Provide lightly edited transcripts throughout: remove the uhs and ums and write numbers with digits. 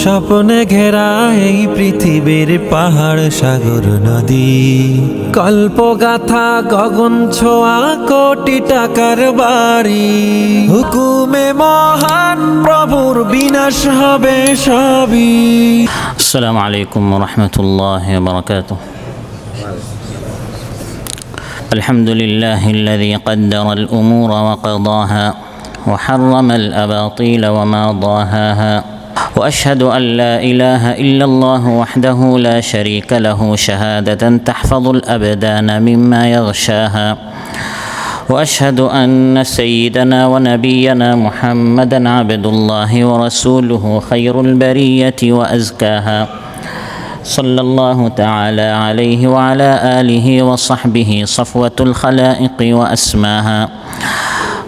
স্বপ্নে ঘেরা এই পৃথিবীর পাহাড় সাগর নদী, কল্পগাথা গগন ছোঁয়া কোটি টাকার বাড়ি। হুকুমে মহান প্রভুর বিনাশ হবে সবই। السلام عليكم ورحمة الله وبركاته. الحمد لله الذي قدر الأمور وقضاها وحرم الأباطيل وما ضاهاها، وأشهد أن لا إله إلا الله وحده لا شريك له شهادة تحفظ الأبدان مما يغشاها، وأشهد أن سيدنا ونبينا محمدًا عبد الله ورسوله خير البرية وأزكاها، صلى الله تعالى عليه وعلى آله وصحبه صفوة الخلائق وأسماها،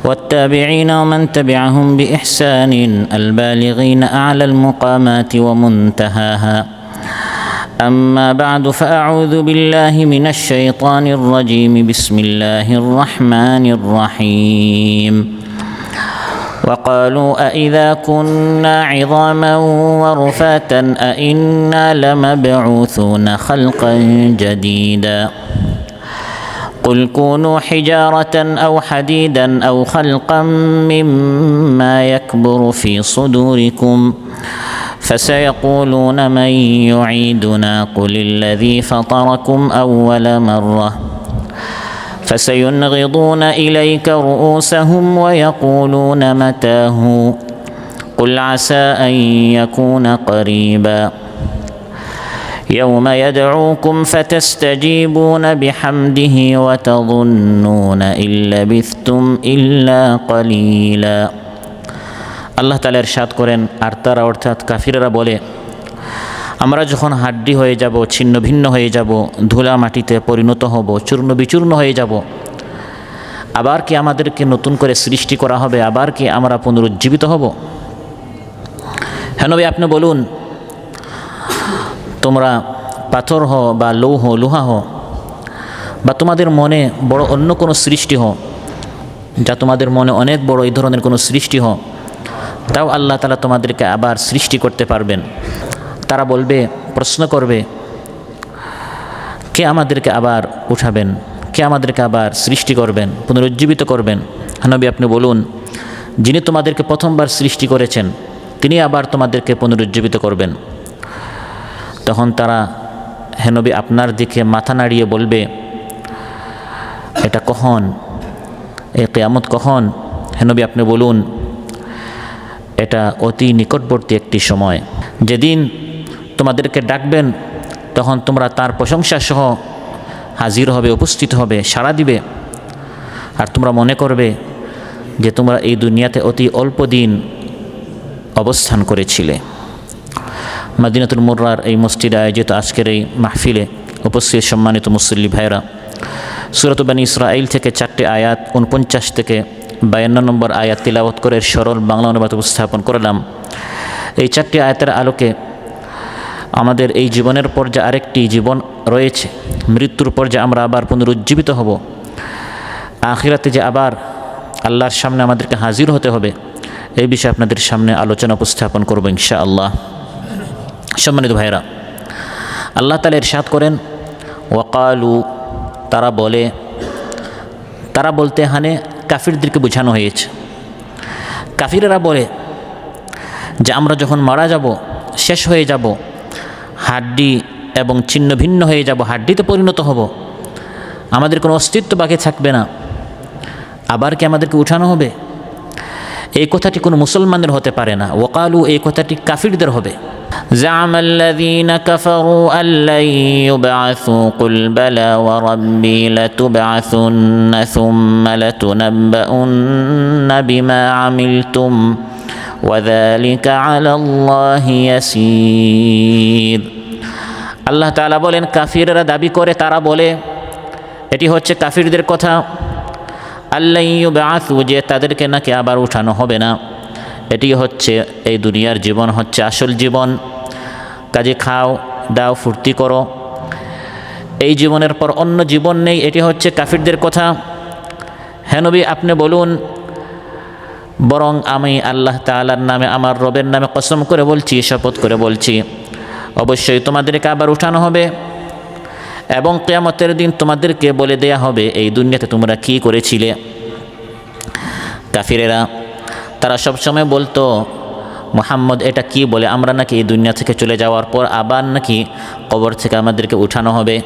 والتابعين ومن تبعهم بإحسان البالغين أعلى المقامات ومنتهاها. أما بعد فأعوذ بالله من الشيطان الرجيم. بسم الله الرحمن الرحيم. وقالوا أإذا كنا عظاما ورفاتا أإنا لمبعوثون خلقا جديدا قل كونوا حجارة أو حديدا أو خلقا مما يكبر في صدوركم فسيقولون من يعيدنا قل الذي فطركم أول مرة فسينغضون إليك رؤوسهم ويقولون متاه قل عسى أن يكون قريبا يوم يدعوكم فتستجيبون بحمده وتظنون إن لبثتم إلا قليلا. আল্লাহ তাআলা ইরশাদ করেন, আর তারা অর্থাৎ কাফিররা বলে, আমরা যখন হাড্ডি হয়ে যাব, ছিন্ন ভিন্ন হয়ে যাব, ধুলা মাটিতে পরিণত হব, চূর্ণ বিচূর্ণ হয়ে যাব, আবার কি আমাদেরকে নতুন করে সৃষ্টি করা হবে? আবার কি আমরা পুনরুজ্জীবিত হব? হ্যাঁ নবী, আপনি বলুন, তোমরা পাথর হও বা লৌহ লোহা হও বা তোমাদের মনে বড় অন্য কোনো সৃষ্টি হও, যা তোমাদের মনে অনেক বড় এই ধরনের কোনো সৃষ্টি হও, তাও আল্লাহ তাআলা তোমাদেরকে আবার সৃষ্টি করতে পারবেন। তারা বলবে, প্রশ্ন করবে, কে আমাদেরকে আবার উঠাবেন? কে আমাদেরকে আবার সৃষ্টি করবেন, পুনরুজ্জীবিত করবেন? নবী, আপনি বলুন, যিনি তোমাদেরকে প্রথমবার সৃষ্টি করেছেন তিনি আবার তোমাদেরকে পুনরুজ্জীবিত করবেন। তখন তারা, হে নবী, আপনার দিকে মাথা নাড়িয়ে বলবে, এটা কখন? এই কিয়ামত কখন? হে নবী, আপনি বলুন, এটা অতি নিকটবর্তী একটি সময়, যেদিন তোমাদেরকে ডাকবেন তখন তোমরা তার প্রশংসা সহ হাজির হবে, উপস্থিত হবে, সাড়া দিবে। আর তোমরা মনে করবে যে তোমরা এই দুনিয়াতে অতি অল্প দিন অবস্থান করেছিলে। মদিনাতুল মুররার এই মসজিদে আয়োজিত আজকের এই মাহফিলে উপস্থিত সম্মানিত মুসল্লি ভাইরা, সূরাত বনী ইসরাঈল থেকে 4টি আয়াত 49 থেকে 52 নম্বর আয়াত তিলাওয়াত করে সরল বাংলা অনুবাদ উপস্থাপন করলাম। এই 4টি আয়াতের আলোকে আমাদের এই জীবনের পর যে আরেকটি জীবন রয়েছে, মৃত্যুর পর যে আমরা আবার পুনরুজ্জীবিত হব, আখিরাতে যে আবার আল্লাহর সামনে আমাদেরকে হাজির হতে হবে, এই বিষয়ে আপনাদের সামনে আলোচনা উপস্থাপন করব ইনশাআল্লাহ। সম্মানিত ভাইরা, আল্লাহ তাআলা ইরশাদ করেন, ওয়াকালু, তারা বলে, তারা বলতে হানে কাফিরদেরকে বোঝানো হয়েছে। কাফিরেরা বলে যে আমরা যখন মারা যাব, শেষ হয়ে যাব, হাড্ডি এবং ছিন্ন ভিন্ন হয়ে যাব, হাড্ডিতে পরিণত হব, আমাদের কোনো অস্তিত্ব বাকি থাকবে না, আবার কি আমাদেরকে উঠানো হবে? এই কথাটি কোনো মুসলমানের হতে পারে না। ওয়াকালু, এই কথাটি কাফিরদের হবে। زعم الذين كفروا أن لن يبعثوا قل بلى وربي لتبعثن ثم لتنبؤن بما عملتم وذلك على الله يسير। আল্লাহ তাআলা বলেন, কাফিররা দাবি করে, তারা বলে, এটি হচ্ছে কাফিরদের কথা, আল্লাহ ইউবআসু, যে তাদেরকে নাকি আবার উঠানো হবে না। এটি হচ্ছে এই দুনিয়ার জীবন, হচ্ছে আসল জীবন। কাজে খাও, দাও, ফুর্তি করো, এই জীবনের পর অন্য জীবন নেই, এটি হচ্ছে কাফিরদের কথা। হে নবী, আপনি বলুন, বরং আমি আল্লাহ তাআলার নামে, আমার রবের নামে কসম করে বলছি, শপথ করে বলছি, অবশ্যই তোমাদেরকে আবার উঠানো হবে এবং কিয়ামতের দিন তোমাদেরকে বলে দেয়া হবে এই দুনিয়াতে তোমরা কি করেছিলে। কাফিরেরা তারা সবসময় বলতো, মুহাম্মদ এটা কি বলে, আমরা নাকি এই দুনিয়া থেকে চলে যাওয়ার পর আবার নাকি কবর থেকে আমাদেরকে উঠানো হবে।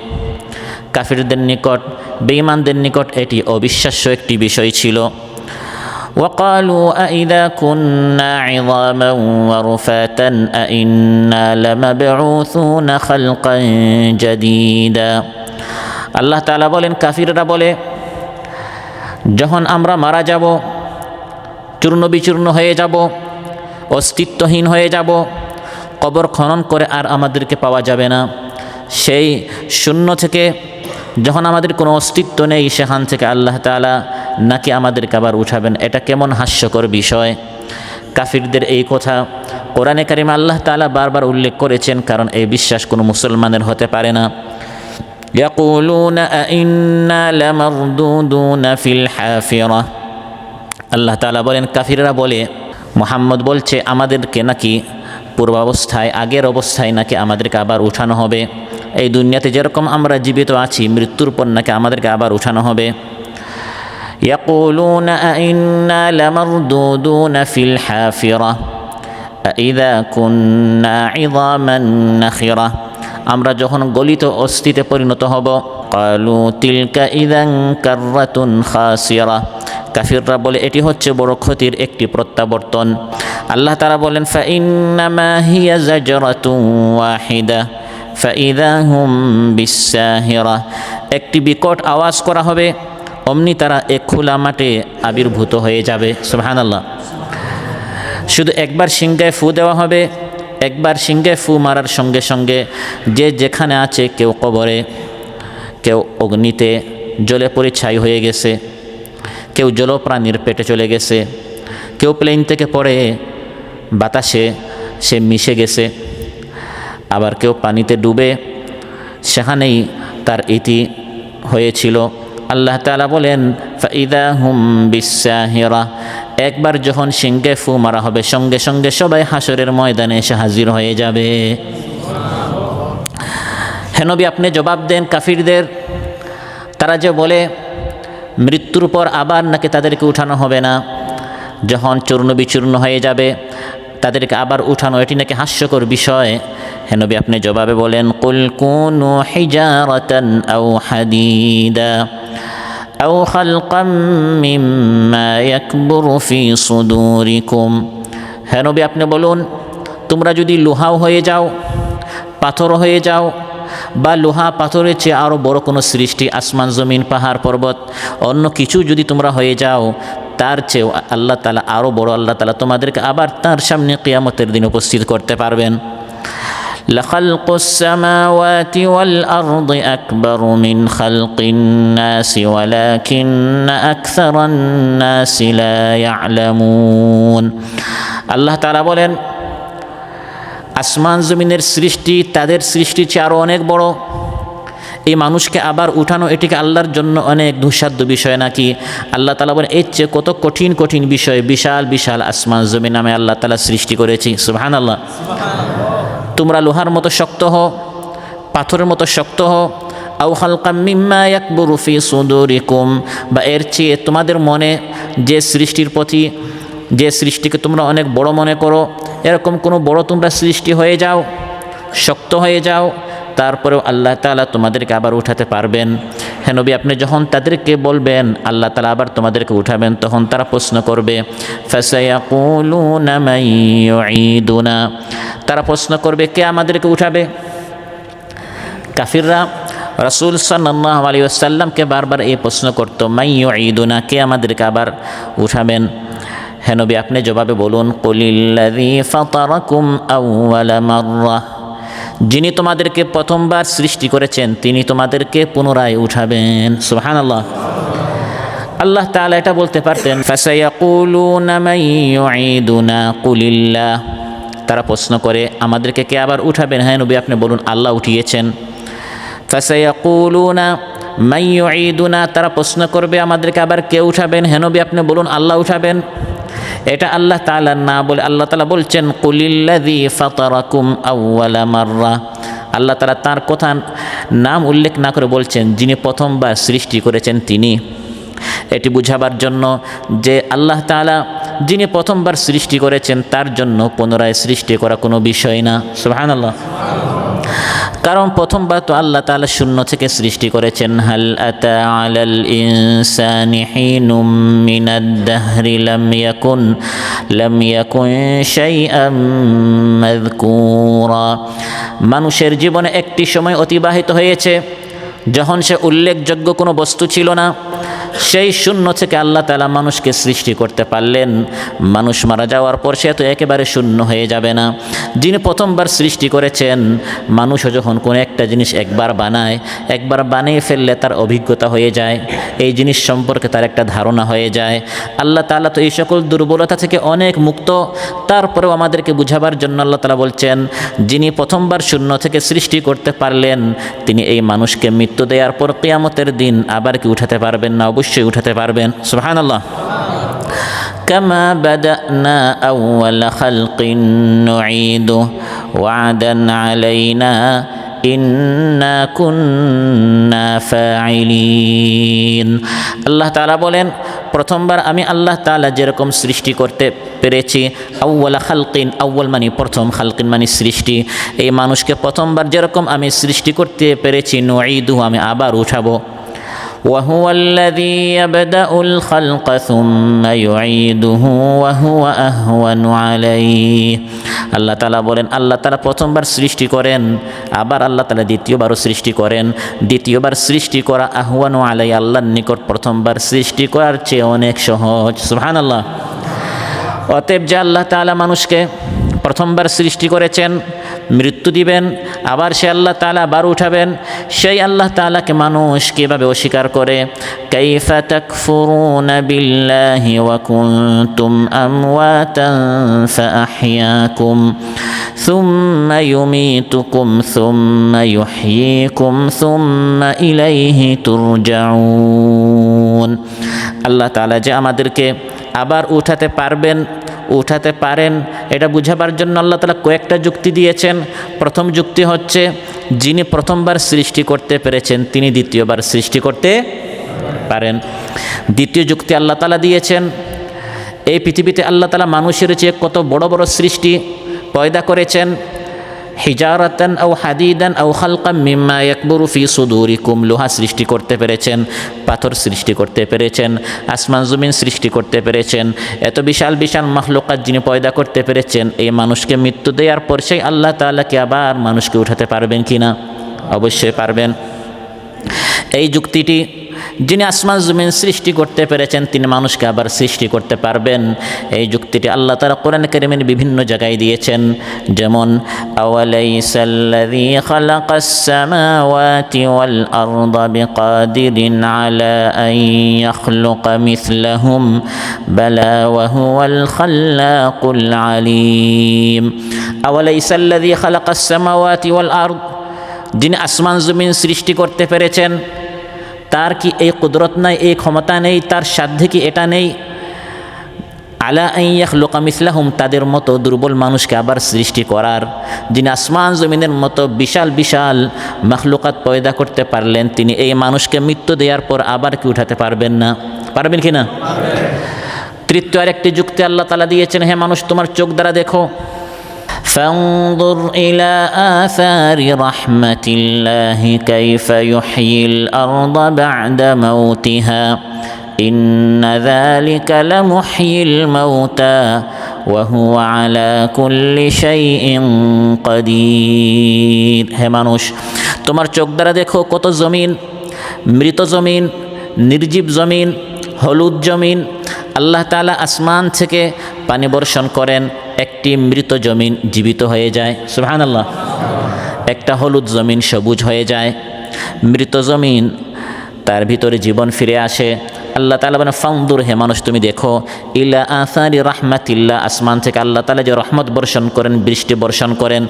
কাফিরদের নিকট, বেঈমানদের নিকট এটি অবিশ্বাস্য একটি বিষয় ছিল। وقالوا أإذا كنا عظاما ورفاتا أإنا لمبعوثون خلقا جديدا। আল্লাহ তাআলা বলেন, কাফিররা বলে, যখন আমরা মারা যাব, চূর্ণ বিচূর্ণ হয়ে যাব, অস্তিত্বহীন হয়ে যাব, কবর খনন করে আর আমাদেরকে পাওয়া যাবে না, সেই শূন্য থেকে যখন আমাদের কোনো অস্তিত্ব নেই, সেখান থেকে আল্লাহ তাআলা নাকি আমাদেরকে আবার উঠাবেন, এটা কেমন হাস্যকর বিষয়। কাফিরদের এই কথা কোরআনে কারিমে আল্লাহ তাআলা বারবার উল্লেখ করেছেন, কারণ এই বিশ্বাস কোনো মুসলমানের হতে পারে না। ইয়াকুলুনা আইন্না লামারদুদুনা ফিল হাফিরা। আল্লাহ তাআলা বলেন, কাফিররা বলে, মুহাম্মদ বলছে আমাদেরকে নাকি পূর্বাবস্থায়, আগের অবস্থায় নাকি আমাদেরকে আবার উঠানো হবে। এই দুনিয়াতে যেরকম আমরা জীবিত আছি, মৃত্যুর পর নাকি আমাদেরকে আবার উঠানো হবে। ইয়াকুলুনা আইন্না লামারদুদুনা ফিল হাফিরা আইযা কুন্না ইযামান নাখিরা। আমরা যখন গলিত অস্থিতে পরিণত হব, ক্বালু তিলকা ইযান কাররাতুন খাসিরা। কাফিররা বলে এটি হচ্ছে বড় ক্ষতির একটি প্রত্যাবর্তন। আল্লাহ তাআলা বলেন, ফাইন্নামা হিয়া জাজরাতুন ওয়াহিদা ফাইযা হুম বিসাহিরা। একটি বিকট আওয়াজ করা হবে, অমনি তারা এক খোলা মাঠে আবির্ভূত হয়ে যাবে। সুবহানাল্লাহ। শুধু একবার সিংহায় ফু দেওয়া হবে, একবার সিংহায় ফু মারার সঙ্গে সঙ্গে যে যেখানে আছে, কেউ কবরে, কেউ অগ্নিতে জ্বলে পড়ে ছাই হয়ে গেছে, কেউ জলপ্রাণীর পেটে চলে গেছে, কেউ প্লেন থেকে পড়ে বাতাসে সে মিশে গেছে, আবার কেউ পানিতে ডুবে সেখানেই তার ইতি হয়েছিল। আল্লাহ তাআলা বলেন, ফাইদা হুম বিসাহিরা। একবার যখন সিংহে ফু মারা হবে, সঙ্গে সঙ্গে সবাই হাসরের ময়দানে এসে হাজির হয়ে যাবে। হে নবী, আপনি জবাব দেন কাফিরদের। তারা যে বলে মৃত্যুর পর আবার নাকি তাদেরকে উঠানো হবে না, যখন চূর্ণ বিচূর্ণ হয়ে যাবে তাদেরকে আবার উঠানো, এটি নাকি হাস্যকর বিষয়। হে নবী, আপনি জবাবে বলেন, কুল কুনু হিজারাতান আও হাদিদা আও খালকাম মিম্মা ইয়াকবুরু ফি সুদুরিকুম। হে নবী, আপনি বলুন, তোমরা যদি লোহাও হয়ে যাও, পাথর হয়ে যাও, বা লোহা পাথরের চেয়ে আরও বড় কোনো সৃষ্টি, আসমান জমিন পাহাড় পর্বত অন্য কিছু যদি তোমরা হয়ে যাও, তার চেয়েও আল্লাহ তাআলা আরও বড়, আল্লাহ তাআলা তোমাদেরকে আবার তার সামনে কিয়ামতের দিন উপস্থিত করতে পারবেন। লাখালকুস সামাওয়াতি ওয়াল আরদি আকবারু মিন খালকিন নাসি ওয়ালাকিন্না আকসারান নাসি লা ইয়ালামুন। আল্লাহ তাআলা বলেন, আসমান জমিনের সৃষ্টি তাদের সৃষ্টির চেয়ে আরও অনেক বড়। এই মানুষকে আবার উঠানো, এটিকে আল্লাহর জন্য অনেক দুঃসাধ্য বিষয় নাকি? আল্লাহ তাআলা বলেন, এর চেয়ে কত কঠিন কঠিন বিষয়, বিশাল বিশাল আসমান জমিন নামে আল্লাহ তাআলা সৃষ্টি করেছি। সুবহানাল্লাহ। তোমরা লোহার মতো শক্ত হও, পাথরের মতো শক্ত হও, আও খালকাম মিম্মা ইয়াকবুরু ফি সুদুরিকুম, বা এর চেয়ে তোমাদের মনে যে সৃষ্টির প্রতি, যে সৃষ্টিকে তোমরা অনেক বড় মনে করো, এরকম কোনো বড় তোমরা সৃষ্টি হয়ে যাও, শক্ত হয়ে যাও, তারপরেও আল্লাহ তাআলা তোমাদেরকে আবার উঠাতে পারবেন। হে নবী, আপনি যখন তাদেরকে বলবেন আল্লাহ তাআলা আবার তোমাদেরকে উঠাবেন, তখন তারা প্রশ্ন করবে, ফাসায়াকুলুনা মান ইউঈদুনা। তারা প্রশ্ন করবে, কে আমাদেরকে উঠাবে? কাফিররা রাসূল সাল্লাল্লাহু আলাইহি ওয়াসাল্লামকে বারবার এই প্রশ্ন করত, মান ইউঈদুনা, কে আমাদেরকে আবার উঠাবেন? হে নবী, আপনি জবাবে বলুন, কুলিল্লাযী ফাতারাকুম আউওয়ালা মাররাহ। যিনি তোমাদেরকে প্রথমবার সৃষ্টি করেছেন তিনি তোমাদেরকে পুনরায় উঠাবেন। সুবহানাল্লাহ। আল্লাহ তাআলা এটা বলতে পারতেন, ফাসায়াকুলুনা মান ইউঈদুনা কুলিল্লাহ। তারা প্রশ্ন করে, আমাদেরকে কে আবার উঠাবেন? হ্যাঁ নবী, আপনি বলুন, আল্লাহ উঠিয়েছেন। ফাসায়াকুলুনা মান ইউঈদুনা, তারা প্রশ্ন করবে, আমাদেরকে আবার কে উঠাবেন? হ্যাঁ নবী, আপনি বলুন, আল্লাহ উঠাবেন। এটা আল্লাহ তাআলা না বলে আল্লাহ তাআলা বলছেন কুলিল্লাযী ফাতারাকুম আউওয়ালা মাররা। আল্লাহ তাআলা তার কথা নাম উল্লেখ না করে বলছেন যিনি প্রথমবার সৃষ্টি করেছেন তিনি। এটি বুঝাবার জন্য যে আল্লাহ তাআলা যিনি প্রথমবার সৃষ্টি করেছেন তার জন্য পুনরায় সৃষ্টি করা কোনো বিষয় না। সুবহানাল্লাহ। কারণ প্রথমবার তো আল্লাহ তাআলা শূন্য থেকে সৃষ্টি করেছেন। হাল আতা আলাল ইনসানি হিনুম মিনাদ দাহরি লাম ইয়াকুন শাইআম মাযকুরা। মানুষের জীবনে একটি সময় অতিবাহিত হয়েছে যখন সে উল্লেখযোগ্য কোনো বস্তু ছিল না। সেই শূন্য থেকে আল্লাহ তাআলা মানুষকে সৃষ্টি করতে পারলেন। মানুষ মারা যাওয়ার পর সে তো একেবারে শূন্য হয়ে যাবে না। যিনি প্রথমবার সৃষ্টি করেছেন, মানুষও যখন কোনো একটা জিনিস একবার বানায়, একবার বানিয়ে ফেললে তার অভিজ্ঞতা হয়ে যায়, এই জিনিস সম্পর্কে তার একটা ধারণা হয়ে যায়। আল্লাহ তাআলা তো এই সকল দুর্বলতা থেকে অনেক মুক্ত। তারপরেও আমাদেরকে বুঝাবার জন্য আল্লাহ তাআলা বলছেন যিনি প্রথমবার শূন্য থেকে সৃষ্টি করতে পারলেন তিনি এই মানুষকে মৃত্যু দেওয়ার পর কিয়ামতের দিন আবার কি উঠাতে পারবেন না? অবশ্যই উঠাতে পারবেন। সুবহানাল্লাহ। কামা বাদানা আউওয়ালা খালকিন নুঈদুহু ওয়া'দান আলাইনা ইন্না কুন্না ফাইলিন। আল্লাহ তাআলা বলেন প্রথমবার আমি আল্লাহ তাআলা যেরকম সৃষ্টি করতে পেরেছি, আউওয়ালা খালকিন, আউওয়াল মানে প্রথম, খালকিন মানে সৃষ্টি, এই মানুষকে প্রথমবার যেরকম আমি সৃষ্টি করতে পেরেছি, নুঈদুহু আমি আবার উঠাবো। وهو الذي يبدأ الخلق ثم يعيده وهو أهون عليه। আল্লাহ তাআলা বলেন আল্লাহ তাআলা প্রথমবার সৃষ্টি করেন, আবার আল্লাহ তাআলা দ্বিতীয়বারও সৃষ্টি করেন। দ্বিতীয়বার সৃষ্টি করা আহওয়ানু আলাইহি, আল্লাহর নিকট প্রথমবার সৃষ্টি করার চেয়ে অনেক সহজ। সুবহানাল্লাহ। অতএব যে আল্লাহ তাআলা মানুষকে প্রথমবার সৃষ্টি করেছেন, মৃত্যু দিবেন, আবার সে আল্লাহ তাআলা আবার উঠাবেন, সেই আল্লাহ তাআলাকে মানুষ কীভাবে অস্বীকার করে? কাইফা তাকফুরুনা বিল্লাহি ওয়া কুনতুম আমওয়াতান ফাআহইয়াকুম সুম্মা ইউমীতুকুম সুম্মা ইউহয়ীকুম সুম্মা ইলাইহি তুরজাউন। আল্লাহ তাআলা যে আমাদেরকে আবার উঠাতে পারেন এটা বুঝাবার জন্য আল্লাহ তাআলা কয়েকটা যুক্তি দিয়েছেন। প্রথম যুক্তি হচ্ছে যিনি প্রথমবার সৃষ্টি করতে পেরেছেন তিনি দ্বিতীয়বার সৃষ্টি করতে পারেন। দ্বিতীয় যুক্তি আল্লাহ তাআলা দিয়েছেন এই পৃথিবীতে আল্লাহ তাআলা মানুষের চেয়ে কত বড় বড় সৃষ্টি পয়দা করেছেন। হিজারাতান আও হাদিদান আও খালকাম মিম্মা ইয়াকবুরু ফি সুদুরিকুম, লোহা সৃষ্টি করতে পেরেছেন, পাথর সৃষ্টি করতে পেরেছেন, আসমান জমিন সৃষ্টি করতে পেরেছেন। এত বিশাল বিশাল মাখলুকাত যিনি পয়দা করতে পেরেছেন, এই মানুষকে মৃত্যু দেওয়ার পর সেই আল্লাহ তাআলাকে আবার মানুষকে উঠাতে পারবেন কি না? অবশ্যই পারবেন। এই যুক্তিটি যিনি আসমান জমিন সৃষ্টি করতে পেরেছেন তিনি মানুষকে আবার সৃষ্টি করতে পারবেন, এই যুক্তিটি আল্লাহ তাআলা কোরআন কারীমের বিভিন্ন জায়গায় দিয়েছেন। যেমন আওয়ালাইসাল্লাযী খালাকাস সামাওয়াতি ওয়াল আরদা বিকাদিরিন আলা আন ইয়াখলুকা মিসলাহুম বালা ওয়া হুয়াল খাল্লাকুল আলীম। আওয়ালাইসাল্লাযী খালাকাস সামাওয়াতি ওয়াল আরদ, যিনি আসমান জমিন সৃষ্টি করতে পেরেছেন তার কি এই কুদরত নাই, এই ক্ষমতা নেই, তার সাধ্যে কি এটা নেই? আলা আন ইয়াখলুকা মিসলাহুম, তাদের মতো দুর্বল মানুষকে আবার সৃষ্টি করার। যিনি আসমান জমিনের মতো বিশাল বিশাল মাখলুকাত পয়দা করতে পারলেন তিনি এই মানুষকে মৃত্যু দেওয়ার পর আবার কি উঠাতে পারবেন না? পারবেন কি না? তৃতীয় আরেকটি যুক্তি আল্লাহ তাআলা দিয়েছেন, হে মানুষ তোমার চোখ দ্বারা দেখো। فانظر إلى آثار رحمة الله كيف يحيي الأرض بعد موتها إن ذلك لمحيي الموتى وهو على كل شيء قدير। হে মানুষ তোমার চোখ দ্বারা দেখো কত জমিন, মৃত জমিন, নির্জীব জমিন, হলুদ জমিন। আল্লাহ তাআলা আসমান থেকে পানি বর্ষণ করেন, একটি মৃত জমিন জীবিত হয়ে যায়। সুবহানাল্লাহ। একটা হলুদ জমিন সবুজ হয়ে যায়। মৃত জমিন তার ভিতরে জীবন ফিরে আসে। আল্লাহ তাআলা বলেন ফানদুর, হে মানুষ তুমি দেখো, ইলা আসারি রাহমাতিল্লাহ, আসমান থেকে আল্লাহ তাআলা যে রহমত বর্ষণ করেন, বৃষ্টি বর্ষণ করেন,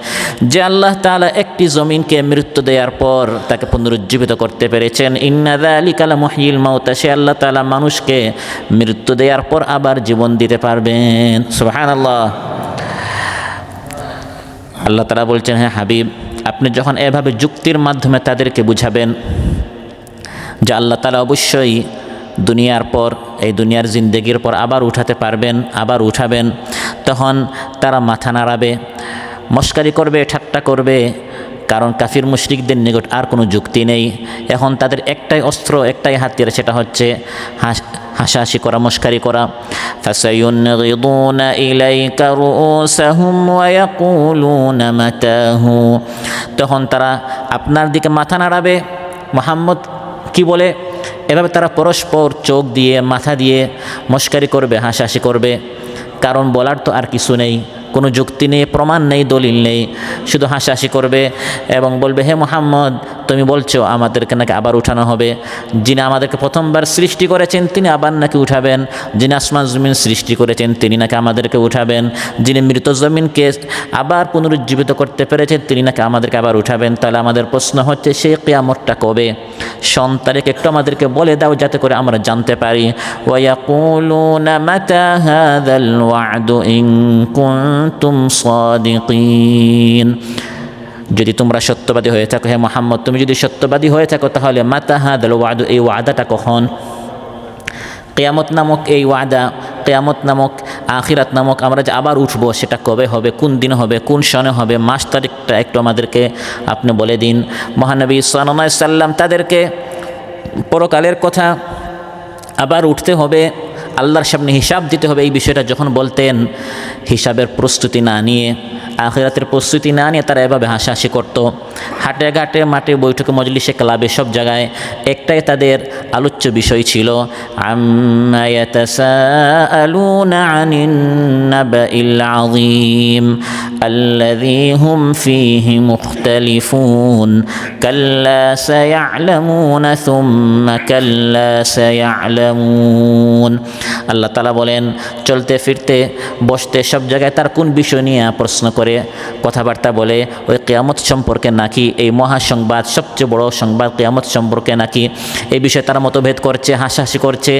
যে আল্লাহ তাআলা একটি জমিনকে মৃত্যু দেওয়ার পর তাকে পুনরুজ্জীবিত করতে পেরেছেন। ইন্না যালিকা লামুহয়িল মাউতা, সে আল্লাহ তাআলা মানুষকে মৃত্যু দেওয়ার পর আবার জীবন দিতে পারবেন। সুবহানাল্লাহ। আল্লাহ তাআলা বলছেন, হ্যাঁ হাবিব, আপনি যখন এভাবে যুক্তির মাধ্যমে তাদেরকে বুঝাবেন যে আল্লাহ তাআলা অবশ্যই দুনিয়ার পর, এই দুনিয়ার জিন্দেগির পর আবার উঠাতে পারবেন, আবার উঠাবেন, তখন তারা মাথা নাড়াবে, মস্কারি করবে, ঠাট্টা করবে, কারণ কাফির মুশরিকদের নিকট আর কোনো যুক্তি নেই। এখন তাদের একটাই অস্ত্র, একটাই হাতিয়ার, সেটা হচ্ছে হাসাহাসি করা, মস্কারি করা। ফাসায়ুনগিদুনা ইলাইকা রুউসাহুম ওয়া ইয়াকুলুনা মাতাহু, তখন তারা আপনার দিকে মাথা নাড়াবে। মুহাম্মদ কি বলে, এভাবে তারা পরস্পর চোখ দিয়ে, মাথা দিয়ে মস্কারি করবে, হাসাহাসি করবে, কারণ বলার তো আর কিছু নেই, কোনো যুক্তি নেই, প্রমাণ নেই, দলিল নেই, শুধু হাসাহাসি করবে এবং বলবে, হে মুহাম্মদ, তুমি বলছো আমাদেরকে নাকি আবার উঠানো হবে, যিনি আমাদেরকে প্রথমবার সৃষ্টি করেছেন তিনি আবার নাকি উঠাবেন, যিনি আসমান জমিন সৃষ্টি করেছেন তিনি নাকি আমাদেরকে উঠাবেন, যিনি মৃত জমিনকে আবার পুনরুজ্জীবিত করতে পেরেছেন তিনি নাকি আমাদেরকে আবার উঠাবেন। তাহলে আমাদের প্রশ্ন হচ্ছে, সেই কিয়ামতটা কবে? সন তারিখ একটু আমাদেরকে বলে দাও, যাতে করে আমরা জানতে পারি। ওয়ায়াকুলুনা মাতা হাযাল ওয়া'দু ইন কুনতুম সাদিকিন, যদি তোমরা সত্যবাদী হয়ে থাকো, হে মুহাম্মদ তুমি যদি সত্যবাদী হয়ে থাকো, তাহলে মাতা হাযাল ওয়া'দু, এই ওয়াদাটা কখন? কিয়ামত নামক এই ওয়াদা, কিয়ামত নামক, আখিরাত নামক আমরা যে আবার উঠবো, সেটা কবে হবে, কোন দিন হবে, কোন সনে হবে, মাস তারিখটা একটু আমাদেরকে আপনি বলে দিন। মহানবী সাল্লাল্লাহু আলাইহি সাল্লাম তাদেরকে পরকালের কথা, আবার উঠতে হবে, আল্লাহর সামনে হিসাব দিতে হবে, এই বিষয়টা যখন বলতেন, হিসাবের প্রস্তুতি না নিয়ে, আখিরাতের প্রস্তুতি না নিয়ে তারা এভাবে হাসাহাসি করত। হাটে ঘাটে, মাঠে, বৈঠকে, মজলিসে, ক্লাবে, সব জায়গায় একটাই তাদের আলোচ্য বিষয় ছিল, আম্মা ইয়াতাসাআলুনা আনিন নাবাইল আযীম আল্লাযী হুম ফীহি মুখতালিফুন কাল্লা সায়া'লামুনা সুম্মা কাল্লা সায়া'লামুন। আল্লাহ তাআলা বলেন, চলতে ফিরতে, বসতে, সব জায়গায় তার কোন বিষয় নিয়ে প্রশ্ন করে, কথাবার্তা বলে, ওই কিয়ামত সম্পর্কে নাকি, এই মহাসংবাদ, সবচেয়ে বড় সংবাদ কিয়ামত সম্পর্কে নাকি, এই বিষয়ে তারা মতভেদ করছে, হাসাহাসি করছে।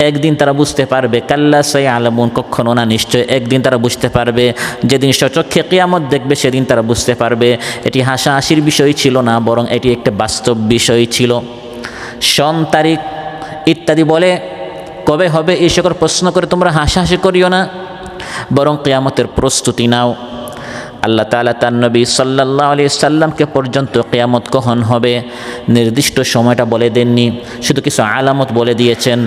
একদিন তারা বুঝতে পারবে, কাল্লা সায়া'লামুন, কখনো না, নিশ্চয় একদিন তারা বুঝতে পারবে, যেদিন স্বচক্ষে কিয়ামত দেখবে সেদিন তারা বুঝতে পারবে এটি হাসাহাসির বিষয় ছিল না, বরং এটি একটা বাস্তব বিষয় ছিল। সন তারিখ ইত্যাদি বলে কবে হবে এই সকল প্রশ্ন করে তোমরা হাসাহাসি করিও না, বরং কিয়ামতের প্রস্তুতি নাও। আল্লাহ তাআলা তার নবী সাল্লাল্লাহু আলাইহি সাল্লামকে পর্যন্ত কিয়ামত কখন হবে নির্দিষ্ট সময়টা বলে দেননি, শুধু কিছু আলামত বলে দিয়েছেন,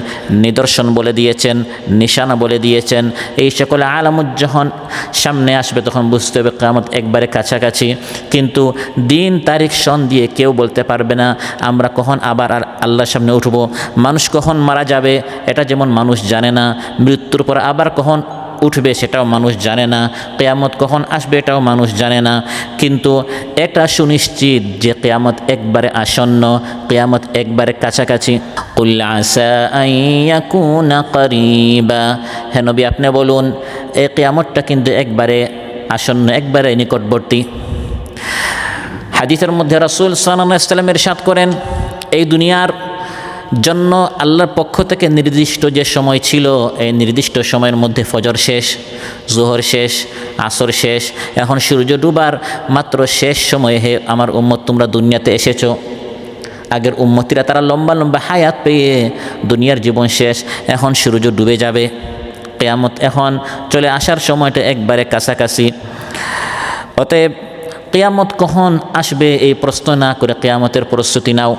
নিদর্শন বলে দিয়েছেন, নিশানা বলে দিয়েছেন। এই সকল আলামত যখন সামনে আসবে তখন বুঝতে হবে কিয়ামত একবারে কাছাকাছি। কিন্তু দিন, তারিখ, সন দিয়ে কেউ বলতে পারবে না আমরা কখন আবার আল্লাহর সামনে উঠব। মানুষ কখন মারা যাবে এটা যেমন মানুষ জানে না, মৃত্যুর পর আবার কখন উঠবে সেটাও মানুষ জানে না, কিয়ামত কখন আসবে এটাও মানুষ জানে না। কিন্তু এটা সুনিশ্চিত যে কিয়ামত একবারে আসন্ন, কিয়ামত একবারে কাছাকাছি। কুল আসা আন ইয়াকুনা করিবা, হে নবী আপনি বলুন এই কিয়ামতটা কিন্তু একবারে আসন্ন, একবারে নিকটবর্তী। হাদিসের মধ্যে রাসূল সাল্লাল্লাহু আলাইহি ওয়াসাল্লাম ইরশাদ করেন, এই দুনিয়ার জন্য আল্লাহর পক্ষ থেকে নির্দিষ্ট যে সময় ছিল, এই নির্দিষ্ট সময়ের মধ্যে ফজর শেষ, জোহর শেষ, আসর শেষ, এখন সূর্য ডুবার মাত্র শেষ সময়ে হে আমার উম্মত তোমরা দুনিয়াতে এসেছো। আগের উম্মতিরা তারা লম্বা লম্বা হায়াত পেয়ে দুনিয়ার জীবন শেষ, এখন সূর্য ডুবে যাবে, কিয়ামত এখন চলে আসার সময়টা একবারে কাছাকাছি। অতএব কিয়ামত কখন আসবে এই প্রশ্ন না করে কিয়ামতের প্রস্তুতি নাও।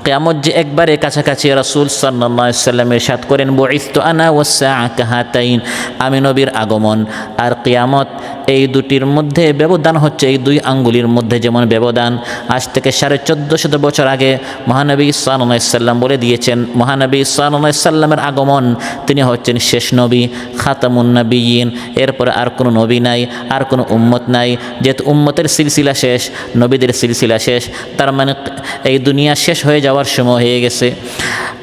কিয়ামত যে একবারে কাছাকাছি, রাসূল সাল্লাল্লাহু আলাইহি ওয়াসাল্লাম ইরশাদ করেন, বুইসতু আনা ওয়াস-সাআ কাহাতাইন, আমি নবীর আগমন আর কিয়ামত এই দুটির মধ্যে ব্যবধান হচ্ছে এই দুই আঙ্গুলির মধ্যে যেমন ব্যবধান। আজ থেকে 1450 বছর আগে মহানবী সাল্লাল্লাহু আলাইহি ওয়াসাল্লাম বলে দিয়েছেন, মহানবী সাল্লাল্লাহু আলাইহি ওয়াসাল্লামের আগমন, তিনি হচ্ছেন শেষ নবী, খাতামুন নবিয়্যিন, এরপরে আর কোনো নবী নাই, আর কোনো উম্মত নাই। যেহেতু উম্মতের সিলসিলা শেষ, নবীদের সিলসিলা শেষ, তার মানে এই দুনিয়া শেষ হয়ে হয়ে যাওয়ার সময় হয়ে গেছে,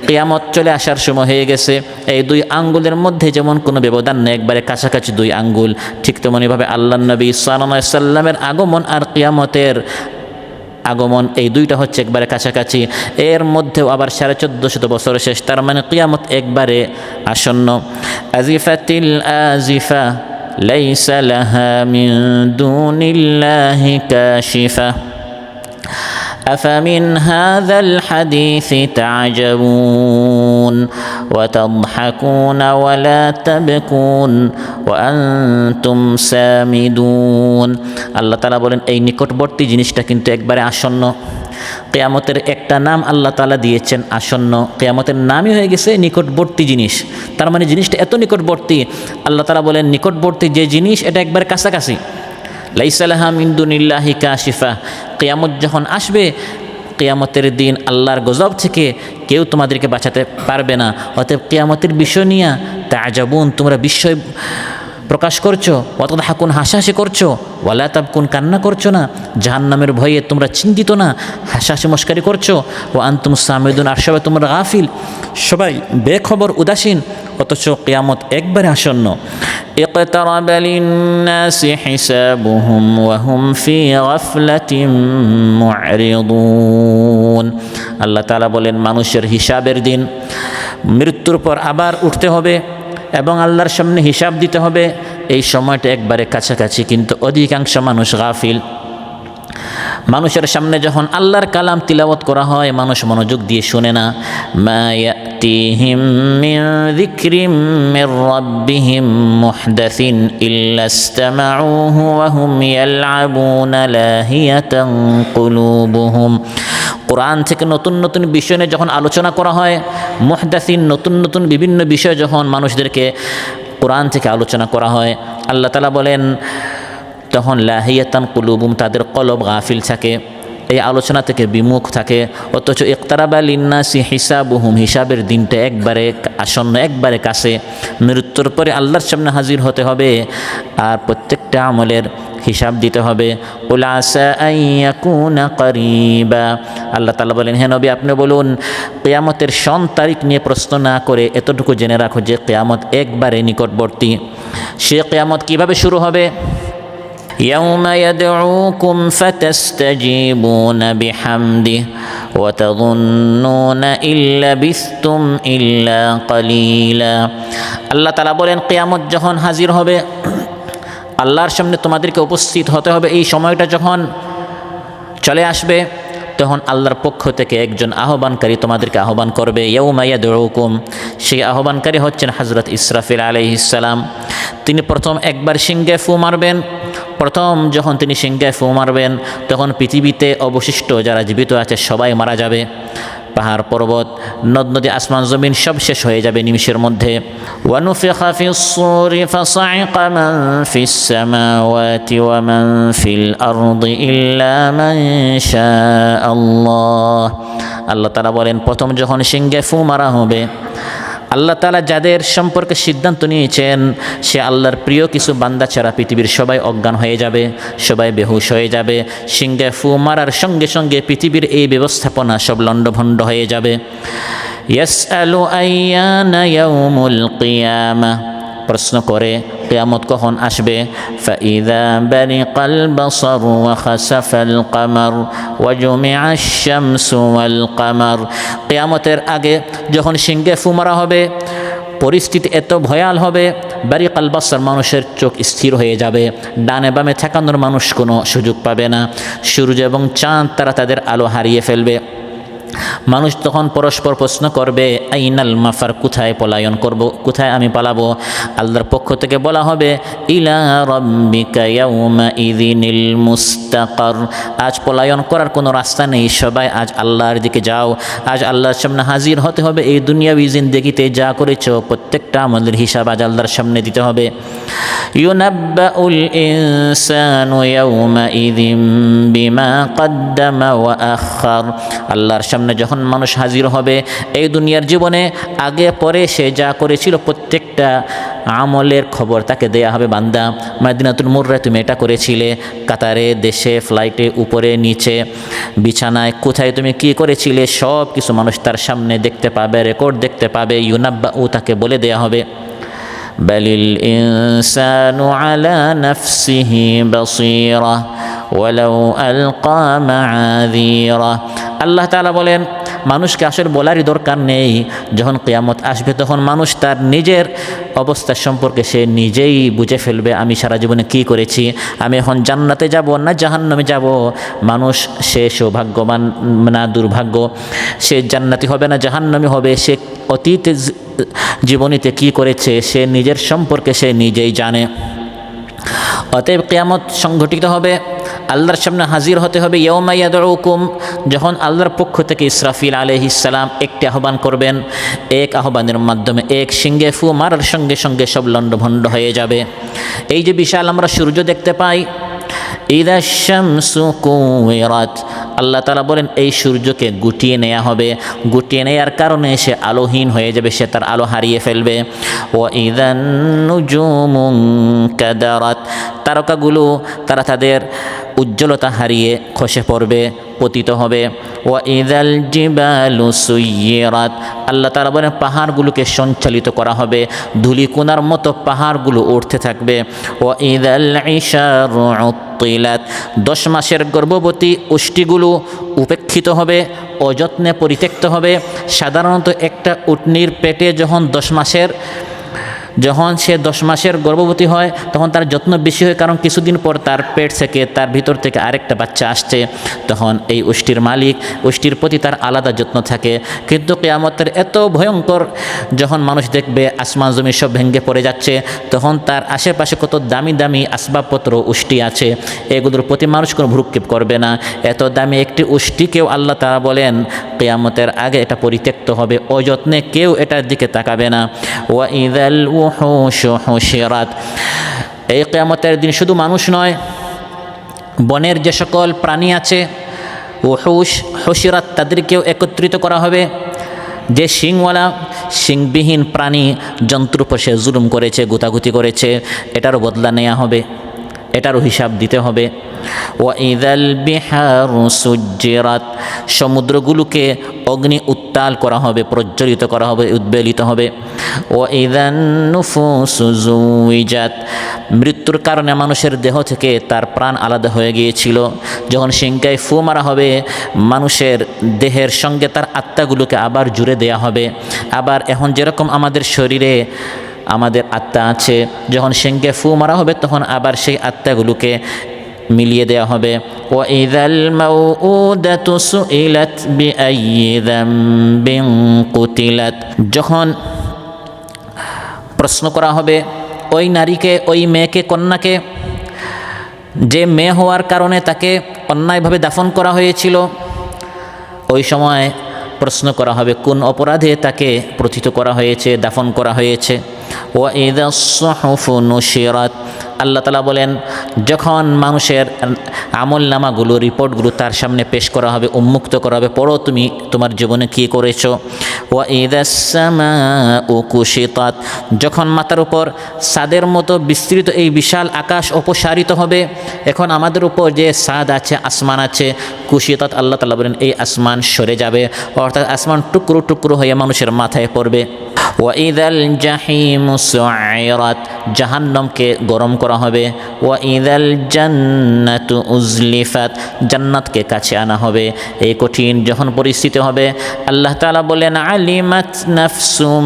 কিয়ামত চলে আসার সময় হয়ে গেছে। এই দুই আঙ্গুলের মধ্যে যেমন কোনো ব্যবধান নেই, একবারে কাছাকাছি দুই আঙ্গুল, ঠিক তেমনিভাবে আল্লাহর নবী সাল্লাল্লাহু আলাইহি সাল্লামের আগমন আর কিয়ামতের আগমন এই দুইটা হচ্ছে একবারে কাছাকাছি। এর মধ্যেও আবার 1450 বছর শেষ, তার মানে কিয়ামত একবারে আসন্ন। আজিফাতিল আজিফা লাইসা লাহা মিন দুনিল্লাহি কাশিফা أفمن هذا الحديث تعجبون وتضحكون ولا تبكون وأنتم سامدون। আল্লাহ তাআলা বলেন এই নিকটবর্তী জিনিসটা কিন্তু একবারে আসন্ন। কিয়ামতের একটা নাম আল্লাহ তাআলা দিয়েছেন আসন্ন, কিয়ামতের নামই হয়ে গেছে নিকটবর্তী জিনিস। তার মানে জিনিসটা এত নিকটবর্তী, আল্লাহ তাআলা বলেন নিকটবর্তী যে জিনিস এটা একবারে কাছাকাছি। লাইসা লাহা মিন দুনিল্লাহি কাশিফা, কিয়ামত যখন আসবে, কিয়ামতের দিন আল্লাহর গজব থেকে কেউ তোমাদেরকে বাঁচাতে পারবে না। অতএব কিয়ামতের বিষয় নিয়ে তাআজাবুন, তোমরা বিস্ময় প্রকাশ করছো, ওয়াতাদহাকুন হাসাহাসি করছো, ওয়ালা তাবকুন কান্না করছো না, জাহান্নামের ভয়ে তোমরা চিন্তিত না, হাসাহাসি মস্কারি করছো, ওয়া আনতুম সামিদুন, আর সবাই তোমরা গাফিল, সবাই বেখবর উদাসীন, অথচ কিয়ামত একবারে আসন্ন। اقترب للناس حسابهم وهم في غفلة معرضون। আল্লাহ তাআলা বলেন মানুষের হিসাবের দিন, মৃত্যুর পর আবার উঠতে হবে এবং আল্লাহর সামনে হিসাব দিতে হবে, এই সময়টা একবারে কাছাকাছি, কিন্তু অধিকাংশ মানুষ গাফিল। মানুষের সামনে যখন আল্লাহর কালাম তিলাওয়াত করা হয়, মানুষ মনোযোগ দিয়ে শুনে না। মা ইয়াতিহিম মিন যিকরিম মির রাব্বিহিম মুহদাসিন ইল্লা ইসতামাউহু ওয়া হুম ইয়ালআবুনা লাহিয়াতান কুলুবুহুম। কোরআন থেকে নতুন নতুন বিষয় নিয়ে যখন আলোচনা করা হয়, মুহদাসিন নতুন নতুন বিভিন্ন বিষয় যখন মানুষদেরকে কোরআন থেকে আলোচনা করা হয়, আল্লাহ তাআলা বলেন তখন লাহিয়াতান কুলুবুম, তাদের কলব গাফিল থাকে, এই আলোচনা থেকে বিমুখ থাকে। অথচ ইকতারাবা লিন্নাসি হিসাবুহুম, হিসাবের দিনটা একবারে আসন্ন, একবারে কাছে। মৃত্যুর পরে আল্লাহর সামনে হাজির হতে হবে আর প্রত্যেকটা আমলের হিসাব দিতে হবে। কুল আসা আন ইয়াকুনা করিবা, আল্লাহ তাআলা বলেন হে নবী আপনি বলুন কিয়ামতের সন তারিখ নিয়ে প্রশ্ন না করে এতটুকু জেনে রাখো যে কিয়ামত একবারে নিকটবর্তী। সে কিয়ামত কিভাবে শুরু হবে? يوم يدعوكم فتستجيبون بحمده وتظنون إن لبثتم إلا قليلا। আল্লাহ তাআলা বলেন কিয়ামত যখন হাজির হবে, আল্লাহর সামনে তোমাদেরকে উপস্থিত হতে হবে, এই সময়টা যখন চলে আসবে তখন আল্লাহর পক্ষ থেকে একজন আহ্বানকারী তোমাদেরকে আহ্বান করবে। ইয়াউমা ইয়াদউকুম, সেই আহ্বানকারী হচ্ছেন হযরত ইসরাফিল আলাইহিস সালাম। তিনি প্রথম একবার সিংহে ফু মারবেন। প্রথম যখন তিনি সিংহে ফু মারবেন তখন পৃথিবীতে অবশিষ্ট যারা জীবিত আছে সবাই মারা যাবে। পাহাড় পর্বত নদ নদী আসমান জমিন সব শেষ হয়ে যাবে নিমিষের মধ্যে। ওয়ানুফিখা ফিস-সূরি ফাসা'iকা মান ফিস-সামাওয়াতি ওয়া মান ফিল আরদি ইল্লা মান শাআল্লাহ। আল্লাহ তাআলা বলেন প্রথম যখন সিংহে ফু মারা হবে, আল্লাহ তাআলা যাদের সম্পর্কে সিদ্ধান্ত নিয়েছেন সে আল্লাহর প্রিয় কিছু বান্দা ছাড়া পৃথিবীর সবাই অজ্ঞান হয়ে যাবে, সবাই বেহুশ হয়ে যাবে। সিংহে ফু মারার সঙ্গে সঙ্গে পৃথিবীর এই ব্যবস্থাপনা সব লণ্ডভণ্ড হয়ে যাবে। ইয়াসআলু আইয়ানা ইয়াউমুল কিয়ামা, প্রশ্ন করে কিয়ামত কখন আসবে। ফাইযা বারিকাল বাসার ওয়া খাসাফাল কামার ওয়া জুমিআশ শামসু ওয়াল কামার। কিয়ামতের আগে যখন সিংহে ফু মারা হবে পরিস্থিতি এত ভয়াল হবে, বারিকাল বাসার মানুষের চোখ স্থির হয়ে যাবে, ডানে বামে ঠেকানোর মানুষ কোনো সুযোগ পাবে না। সূর্য এবং চাঁদ তারা তাদের আলো হারিয়ে ফেলবে। মানুষ তখন পরস্পর প্রশ্ন করবে আইনাল মাফার, কোথায় পলায়ন করব, কোথায় আমি পালাবো। আল্লাহর পক্ষ থেকে বলা হবে ইলা রাব্বিকা ইয়াউমা ইযিনিল মুস্তাকার, আজ পলায়ন করার কোনো রাস্তা নেই, সবাই আজ আল্লাহর দিকে যাও। আজ আল্লাহর সামনে হাজির হতে হবে। এই দুনিয়াবি জিন্দেগিতে যা করেছো প্রত্যেকটা আমাদের হিসাব আজ আল্লাহর সামনে দিতে হবে। ইউনাব্বাউল ইনসানু ইয়াউমা ইযিম বিমা কদ্দামা ওয়া আখার, আল্লাহর সামনে সামনে যখন মানুষ হাজির হবে, এই দুনিয়ার জীবনে আগে পরে সে যা করেছিল প্রত্যেকটা আমলের খবর তাকে দেয়া হবে। বান্দা, মাদিনাতুল মুররায় তুমি এটা করেছিলে, কাতারে, দেশে, ফ্লাইটে, উপরে নিচে, বিছানায়, কোথায় তুমি কি করেছিলে, সব কিছু মানুষ তার সামনে দেখতে পাবে, রেকর্ড দেখতে পাবে। ইউনাব্বাউ, তাকে বলে দেয়া হবে। বালিল ইনসানু আলা নাফসিহি বাসীরা ওয়ালাউ আলকা মাআযীরা। আল্লাহ তাআলা বলেন, মানুষকে আসলে বলারই দরকার নেই। যখন কিয়ামত আসবে তখন মানুষ তার নিজের অবস্থা সম্পর্কে সে নিজেই বুঝে ফেলবে, আমি সারা জীবনে কি করেছি, আমি এখন জান্নাতে যাব না জাহান্নামে যাব। মানুষ সে সৌভাগ্যবান না দুর্ভাগ্য, সে জান্নাতি হবে না জাহান্নামী হবে, সে অতীত জীবনীতে কি করেছে সে নিজের সম্পর্কে সে নিজেই জানে। অতএব কিয়ামত সংঘটিত হবে, আল্লাহর সামনে হাজির হতে হবে। ইয়াউমা ইয়াদউকুম, যখন আল্লাহর পক্ষ থেকে ইসরাফিল আলাইহিস সালাম একটি আহ্বান করবেন, এক আহ্বানের মাধ্যমে এক সিংহে ফু মারার সঙ্গে সঙ্গে সব লণ্ডভণ্ড হয়ে যাবে। এই যে বিশাল আমরা সূর্য দেখতে পাই, ইযা শামসু কুওয়িরাত, আল্লাহ তাআলা বলেন এই সূর্যকে গুটিয়ে নেওয়া হবে। গুটিয়ে নেওয়ার কারণে সে আলোহীন হয়ে যাবে, সে তার আলো হারিয়ে ফেলবে। ওয়া ইযান নুজুমু কাদারাত, তারকাগুলো তারা তাদের উজ্জ্বলতা হারিয়ে খসে পড়বে, পতিত হবে। ওয়া ইযাল জিবালু সুয়্যিরাত, আল্লাহ তাআলা বলেন পাহাড়গুলোকে সঞ্চালিত করা হবে, ধূলিকণার মতো পাহাড়গুলো উঠতে থাকবে। ওয়া ইযাল ইশারু উত্তিলাত, 10 মাসের গর্ভবতী উষ্টিগুলো উপেক্ষিত হবে, অযত্নে পরিত্যক্ত হবে। সাধারণত একটা উটনির পেটে যখন সে 10 মাসের গর্ভবতী হয় তখন তার যত্ন বেশি হয়, কারণ কিছুদিন পর তার পেট থেকে, তার ভিতর থেকে আরেকটা বাচ্চা আসছে। তখন এই উষ্টির মালিক, উষ্টির প্রতি তার আলাদা যত্ন থাকে। কিন্তু কিয়ামতের এত ভয়ঙ্কর, যখন মানুষ দেখবে আসমান জমি সব ভেঙে পড়ে যাচ্ছে, তখন তার আশেপাশে কত দামি দামি আসবাবপত্র উষ্টি আছে, এগুলোর প্রতি মানুষ কোনো ভ্রুক্ষেপ করবে না। এত দামি একটি উষ্টিকেও আল্লাহ তাআলা বলেন কিয়ামতের আগে এটা পরিত্যক্ত হবে, অযত্নে কেউ এটার দিকে তাকাবে না। ওয়া ইযাল উহুশু হুশিরাত, এই কিয়ামতের দিন শুধু মানুষ নয়, বনের যে সকল প্রাণী আছে, উহুশ হুশিরাত, তাদেরকেও একত্রিত করা হবে। যে শিংওয়ালা, শিংবিহীন প্রাণী জন্তুর উপর সে জুলুম করেছে, গুতাগুতি করেছে, এটারও বদলা নেওয়া হবে, এটারও হিসাব দিতে হবে। ওয়া ইযাল বিহারু সুজ্জিরাত, সমুদ্রগুলোকে অগ্নি উত্তাল করা হবে, প্রজ্বলিত করা হবে, উদ্বেলিত হবে। ওয়া ইযান নুফুসু যুওয়িজাত, মৃত্যুর কারণে মানুষের দেহ থেকে তার প্রাণ আলাদা হয়ে গিয়েছিল, যখন সিংহায় ফু মারা হবে মানুষের দেহের সঙ্গে তার আত্মাগুলোকে আবার জুড়ে দেয়া হবে। আবার এখন যেরকম আমাদের শরীরে আমাদের আত্মা আছে, যখন সিংহে ফু মারা হবে তখন আবার সেই আত্মাগুলোকে মিলিয়ে দেওয়া হবে। ওয়া ইযাল মাউউদাতু সুইলাত বিআইয়ি যামবিন কুতিলাত, যখন প্রশ্ন করা হবে ওই নারীকে, ওই মেয়েকে, কন্যাকে, যে মেয়ে হওয়ার কারণে তাকে অন্যায়ভাবে দাফন করা হয়েছিল, ওই সময় প্রশ্ন করা হবে কোন অপরাধে তাকে প্রথিত করা হয়েছে, দাফন করা হয়েছে। ওয়া ইযাস সুহুফু নুশিরাত, আল্লাহ তাআলা বলেন যখন মানুষের আমল নামাগুলো, রিপোর্টগুলো তার সামনে পেশ করা হবে, উন্মুক্ত করা হবে, পড়ো তুমি তোমার জীবনে কী করেছো। ওয়া ইযাস সামাউ কুশিতাত, যখন মাথার উপর সাদের মতো বিস্তৃত এই বিশাল আকাশ অপসারিত হবে, এখন আমাদের উপর যে সাদ আছে, আসমান আছে, কুশিতাত, আল্লাহ তাআলা বলেন এই আসমান সরে যাবে, অর্থাৎ আসমান টুকরো টুকরো হয়ে মানুষের মাথায় পড়বে। ওয়া ইযাল জাহিমু সুইরাত, জাহান্নামকে গরম করা হবে। ওয়া ইযাল জান্নাতু উজলিফাত, জান্নাতকে কাছে আনা হবে। এই কঠিন যখন পরিস্থিতি হবে, আল্লাহ তাআলা বলেন আলিমাত নাফসুম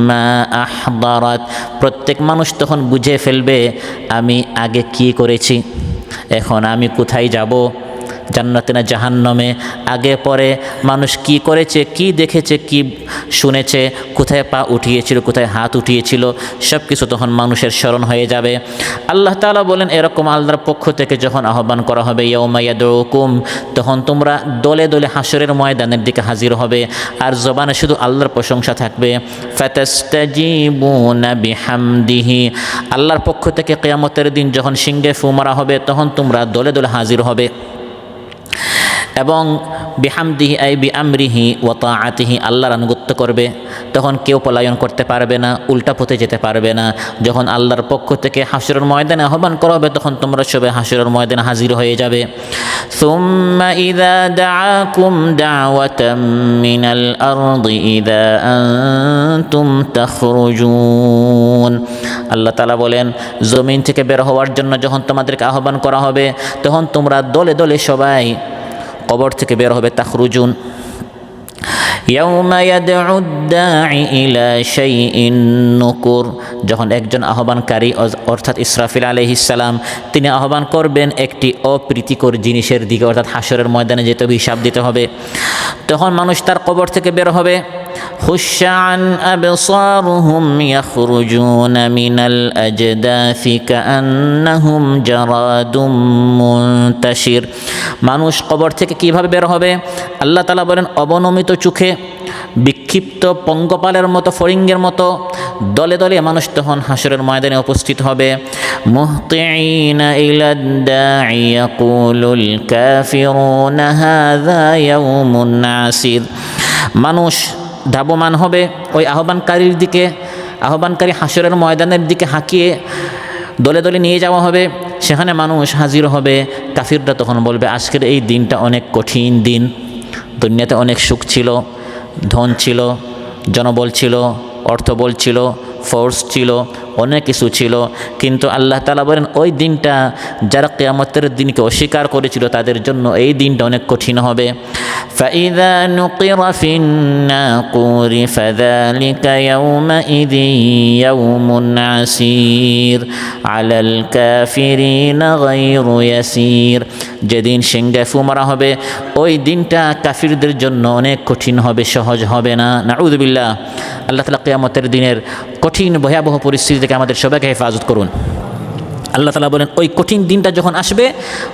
মা আহদারাত, প্রত্যেক মানুষ তখন বুঝে ফেলবে আমি আগে কি করেছি, এখন আমি কোথায় যাব, জান্নাতে না জাহান্নামে। আগে পরে মানুষ কি করেছে, কি দেখেছে, কি শুনেছে, কোথায় পা উঠিয়েছিল, কোথায় হাত উঠিয়েছিল, সব কিছু তখন মানুষের স্মরণ হয়ে যাবে। আল্লাহ তাআলা বলেন এরকম আল্লাহর পক্ষ থেকে যখন আহ্বান করা হবে ইয়াউমা ইয়াদউকুম, তখন তোমরা দলে দলে হাসরের ময়দানের দিকে হাজির হবে, আর জবানে শুধু আল্লাহর প্রশংসা থাকবে। ফাতাস্তাজিবুনা বিহামদিহি, আল্লাহর পক্ষ থেকে কিয়ামতের দিন যখন সিংহে ফু মারা হবে তখন তোমরা দলে দলে হাজির হবে। এবং বিহামদিহি আই বিআমরিহি ওয়া তাআতিহি, আল্লাহর আনুগত্য করবে, তখন কেউ পলায়ন করতে পারবে না, উল্টা পথে যেতে পারবে না। যখন আল্লাহর পক্ষ থেকে হাসরের ময়দানে আহ্বান করা হবে, তখন তোমরা সবাই হাসরের ময়দানে হাজির হয়ে যাবে। সুম্মা ইযা দাআকুম দাওয়াতাম মিনাল আরদি ইযা আনতুম তাখরুজুন। আল্লাহ তাআলা বলেন, জমিন থেকে বের হওয়ার জন্য যখন তোমাদেরকে আহ্বান করা হবে, তখন তোমরা দলে দলে সবাই কবর থেকে বের হবে। তাখরুজুন ইয়াউমা ইয়াদউ দাঈ ইলা শাইইন নুকুর, যখন একজন আহ্বানকারী অর্থাৎ ইসরাফিল আলাইহিস সালাম তিনি আহ্বান করবেন একটি অপ্রীতিকর জিনিসের দিকে, অর্থাৎ হাসরের ময়দানে যেতে হবে, হিসাব দিতে হবে। তখন মানুষ তার কবর থেকে বের হবে। খুশআন আবসারুহুম ইয়াখরুজুনা মিনাল আজদাসি কাআন্নাহুম জারাদুম মুনতাশির। মানুষ কবর থেকে কিভাবে বের হবে? আল্লাহ তাআলা বলেন, অবনমিত চোখে, বিক্ষিপ্ত পঙ্গপালের মতো, ফড়িঙ্গের মতো দলে দলে মানুষ তখন হাসরের ময়দানে উপস্থিত হবে। মুহতিঈনা ইলাদ দাঈ ইয়াকুলুল কাফিরুনা হাযা ইয়াউমুন আসির। মানুষ ধাবমান হবে ওই আহ্বানকারীর দিকে, আহ্বানকারী হাসরের ময়দানের দিকে হাঁকিয়ে দলে দলে নিয়ে যাওয়া হবে। সেখানে মানুষ হাজির হবে। কাফিররা তখন বলবে, আজকের এই দিনটা অনেক কঠিন দিন। দুনিয়াতে অনেক সুখ ছিল, ধন ছিল, জনবল ছিল, অর্থবল ছিল, ফোর্স ছিল, অনেক কিছু ছিল, কিন্তু আল্লাহ তাআলা বলেন ওই দিনটা যারা কিয়ামতের দিনকে অস্বীকার করেছিল তাদের জন্য এই দিনটা অনেক কঠিন হবে। فإذا نقر في الناقور فذلك يومئذ يوم عسير على الكافرين غير يسير। যেদিন সিংহে ফু মারা হবে ওই দিনটা কাফিরদের জন্য অনেক কঠিন হবে, সহজ হবে না। নাউযুবিল্লাহ। আল্লাহ তাআলা কিয়ামতের দিনের কঠিন ভয়াবহ পরিস্থিতি থেকে আমাদের সবাইকে হেফাজত করুন। আল্লাহ তাআলা বলেন, ওই কঠিন দিনটা যখন আসবে,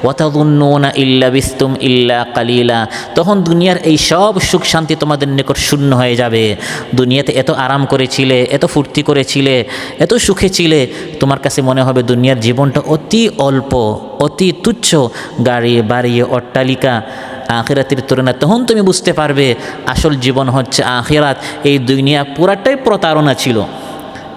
ওয়াতাযুন্নুনা ইল্লা বিস্তুম ইল্লা কালিলা, তখন দুনিয়ার এই সব সুখ শান্তি তোমাদের নিকট শূন্য হয়ে যাবে। দুনিয়াতে এত আরাম করেছিলে, এত ফুর্তি করেছিলে, এত সুখে ছিলে, তোমার কাছে মনে হবে দুনিয়ার জীবনটা অতি অল্প, অতি তুচ্ছ, গাড়ি বাড়ি অট্টালিকা। আখিরাতের তুলনায় তখন তুমি বুঝতে পারবে আসল জীবন হচ্ছে আখিরাত। এই দুনিয়া পুরাটাই প্রতারণা ছিল।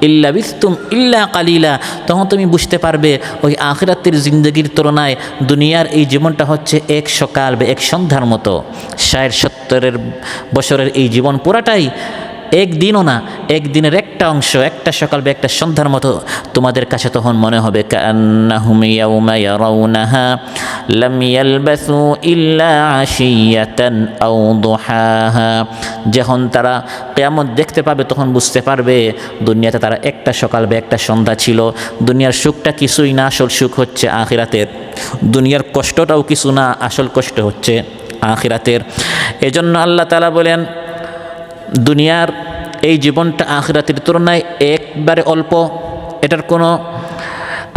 ইল্লা বিস্তুম ইল্লা কালিলা, তখন তুমি বুঝতে পারবে ওই আখিরাতের জিন্দগির তুলনায় দুনিয়ার এই জীবনটা হচ্ছে এক সকাল বা এক সন্ধ্যার মতো। 60-70 বছরের এই জীবন পুরাটাই একদিনও না, একদিনের একটা অংশ, একটা সকাল বা একটা সন্ধ্যার মতো তোমাদের কাছে তখন মনে হবে। কান্নাহুম ইয়াউমা ইয়ারাউনাহা লাম ইয়ালবাসু ইল্লা আশিয়াতান আও দুহাহা, যখন তারা কিয়ামত দেখতে পাবে তখন বুঝতে পারবে দুনিয়াতে তারা একটা সকাল বা একটা সন্ধ্যা ছিল। দুনিয়ার সুখটা কিছুই না, আসল সুখ হচ্ছে আখিরাতের। দুনিয়ার কষ্টটাও কিছু না, আসল কষ্ট হচ্ছে আখিরাতের। এজন্য আল্লাহ তাআলা বলেন, দুনিয়ার এই জীবনটা আখিরাতের তুলনায় একবারে অল্প, এটার কোনো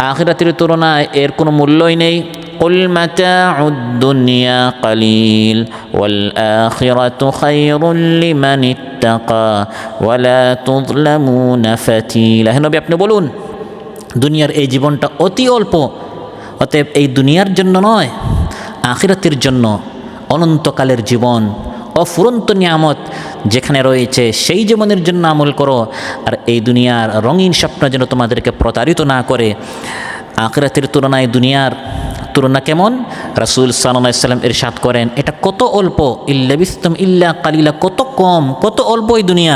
আখিরাতের তুলনায় এর কোনো মূল্যই নেই। কুল মাতাউদ দুনিয়া কালিল ওয়াল আখিরাতু খায়রুল লিমান ইত্তাকা ওয়ালা তুযলামুনা ফাতিলা। হে নবী, আপনি বলুন দুনিয়ার এই জীবনটা অতি অল্প, অতএব এই দুনিয়ার জন্য নয়, আখিরাতের জন্য অনন্তকালের জীবন, অফুরন্ত নিয়ামত যেখানে রয়েছে সেই জীবনের জন্য আমল করো। আর এই দুনিয়ার রঙিন স্বপ্ন যেন তোমাদেরকে প্রতারিত না করে। আখিরাতের তুলনায় দুনিয়ার তুলনা কেমন? রাসূল সাল্লাল্লাহু আলাইহি ওয়াসাল্লাম ইরশাদ করেন, এটা কত অল্প, ইল্লা বিস্তুম ইল্লা কালিলা, কত কম, কত অল্প এই দুনিয়া।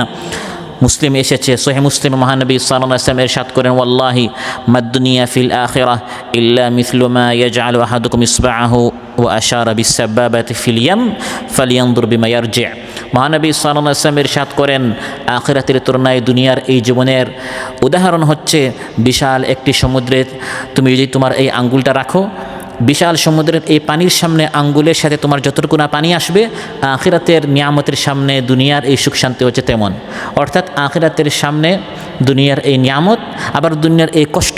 মুসলিম এসেছে, সহিহ মুসলিম মহানবী সাল্লাল্লাহু আলাইহি ওয়াসাল্লাম ইরশাদ করেন, ওয়াল্লাহি মাদ-দুনিয়া ফিল আখিরাহ ইল্লা মিসলু মা ইয়াজআলু আহাদুকুম ইসবাআহু ওয়া আশারা বিস-সাবাবাতি ফিল ইয়াম ফালিয়ানজুর বিমা ইয়ারজি'। মহানবী সাল্লাল্লাহু আলাইহি ওয়াসাল্লাম ইরশাদ করেন, আখিরাতের তুলনায় দুনিয়ার এই জীবনের উদাহরণ হচ্ছে বিশাল একটি সমুদ্রে তুমি যদি তোমার এই আঙ্গুলটা রাখো, বিশাল সমুদ্রের এই পানির সামনে আঙ্গুলের সাথে তোমার যতটুকু না পানি আসবে, আখিরাতের নিয়ামতের সামনে দুনিয়ার এই সুখ শান্তি হচ্ছে তেমন। অর্থাৎ আখিরাতের সামনে দুনিয়ার এই নিয়ামত, আবার দুনিয়ার এই কষ্ট।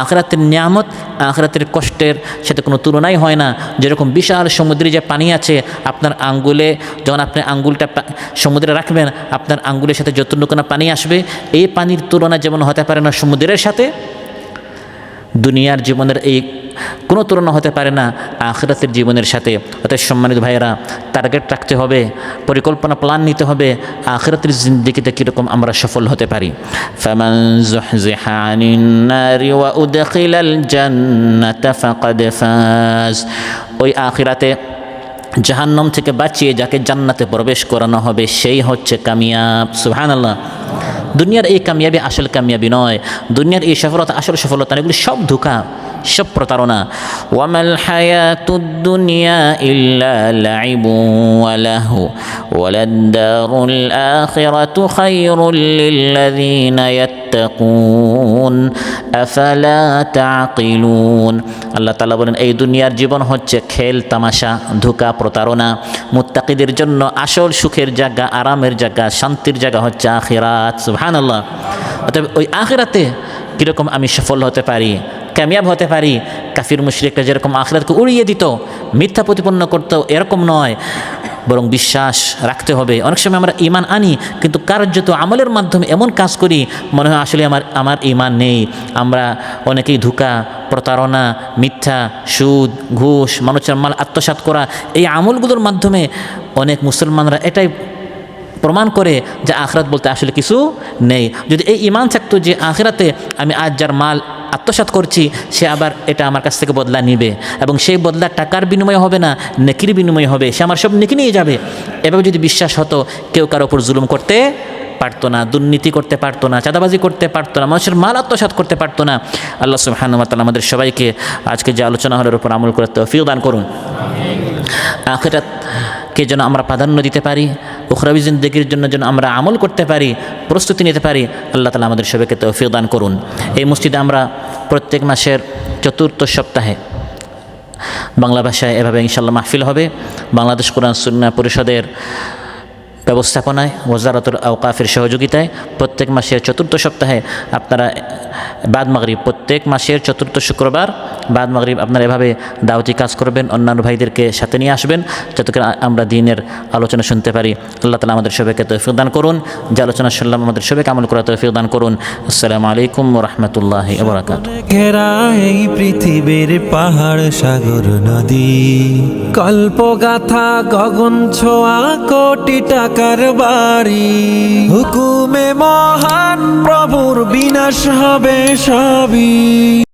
আখিরাতের নিয়ামত আখিরাতের কষ্টের সাথে কোনো তুলনাই হয় না। যেরকম বিশাল সমুদ্রে যে পানি আছে, আপনার আঙ্গুলে যখন আপনি আঙ্গুলটা সমুদ্রে রাখবেন, আপনার আঙ্গুলের সাথে যতটুকু না পানি আসবে, এই পানির তুলনা যেমন হতে পারে না সমুদ্রের সাথে। দুনিয়ার জীবনের এই কোনো তুলনা হতে পারে না আখিরাতের জীবনের সাথে। অতএব সম্মানিত ভাইয়েরা, টার্গেট রাখতে হবে, পরিকল্পনা প্ল্যান নিতে হবে আখিরাতের জিন্দেগিতে কীরকম আমরা সফল হতে পারি। ফামান যুহযিহা আনিন নারি ওয়া উদখিলাল জান্নাতা ফাকাদ ফাজ। ওই আখিরাতে জাহান্নাম থেকে বাঁচিয়ে যাকে জান্নাতে প্রবেশ করানো হবে সেই হচ্ছে কামিয়াব। সুবহানাল্লাহ। দুনিয়ার এই কামিয়াবি আসল কামিয়াবি নয়, দুনিয়ার এই সফলতা আসল সফলতা নয়, এগুলি সব ধোঁকা, সব প্রতারণা। ওয়ামাল হায়াতুদ দুনিয়া ইল্লা লাইবুন ওয়া লাহু ওয়ালাদ-দারুল আখিরাতু খায়রুল লিল্লাযিনা ইয়াত্তাকুন আফালা তা'কিলুন। আল্লাহ তাআলা বলেন এই দুনিয়ার জীবন হচ্ছে খেল তামাশা, ধোঁকা, প্রতারণা। মুত্তাকিদের জন্য আসল সুখের জায়গা, আরামের জায়গা, শান্তির জায়গা হচ্ছে আখিরাত। সুবহানাল্লাহ। অতএব ওই আখিরাতে কীরকম আমি সফল হতে পারি, কামিয়াব হতে পারি। কাফির মুশরিকরা যেরকম আখিরাতকে উড়িয়ে দিত, মিথ্যা প্রতিপন্ন করত, এরকম নয়, বরং বিশ্বাস রাখতে হবে। অনেক সময় আমরা ঈমান আনি কিন্তু কার্যত আমলের মাধ্যমে এমন কাজ করি মনে হয় আসলে আমার ঈমান নেই। আমরা অনেকেই ধোঁকা, প্রতারণা, মিথ্যা, সুদ, ঘুষ, মানুষের মাল আত্মসাৎ করা, এই আমলগুলোর মাধ্যমে অনেক মুসলমানরা এটাই প্রমাণ করে যে আখিরাত বলতে আসলে কিছু নেই। যদি এই ঈমান থাকতো যে আখিরাতে আমি আজ যার মাল আত্মসাৎ করছি সে আবার এটা আমার কাছ থেকে বদলা নিবে এবং সেই বদলা টাকার বিনিময়ে হবে না, নেকির বিনিময়ে হবে, সে আমার সব নেকি নিয়ে যাবে, এভাবে যদি বিশ্বাস হতো কেউ কারো ওপর জুলুম করতে পারতো না, দুর্নীতি করতে পারতো না, চাঁদাবাজি করতে পারতো না, মানুষের মাল আত্মসাৎ করতে পারতো না। আল্লাহ সুবহানাহু ওয়া তাআলা আমাদের সবাইকে আজকে যে আলোচনা হলোর উপর আমল করতে তৌফিক দান করুন। আখিরাতকে যেন আমরা প্রাধান্য দিতে পারি, উখরাবী জিন্দেগির জন্য যেন আমরা আমল করতে পারি, প্রস্তুতি নিতে পারি। আল্লাহ তাআলা আমাদের সবাইকে তৌফিক দান করুন। এই মসজিদে আমরা প্রত্যেক মাসের চতুর্থ সপ্তাহে বাংলা ভাষায় এভাবে ইনশাআল্লাহ মাহফিল হবে। বাংলাদেশ কোরআন সুন্নাহ পরিষদের ব্যবস্থাপনায়, ওয়াজারাতুল আওকাফের সহযোগিতায় প্রত্যেক মাসের চতুর্থ সপ্তাহে আপনারা বাদ মাগরিব, প্রত্যেক মাসের চতুর্থ শুক্রবার বাদ মাগরিব আপনারা এভাবে দাওয়াতি কাজ করবেন, অন্যান্য ভাইদেরকে সাথে নিয়ে আসবেন যাতে করে আমরা দিনের আলোচনা শুনতে পারি। আল্লাহ তাআলা আমাদের সবাইকে তৌফিক দান করুন। যে আলোচনা শুনলাম আমাদের সবাইকে আমল করার তৌফিক দান করুন। আসসালামু আলাইকুম ওয়া রাহমাতুল্লাহি ওয়া বারাকাতুহু। ঘেরা এই পৃথিবীর পাহাড়, সাগর, নদী, কল্পগাথা, গগন ছোঁয়া, কোটি টাকার বাড়ি, হুকুমে মহান প্রভুর বিনাশ হবে সবই।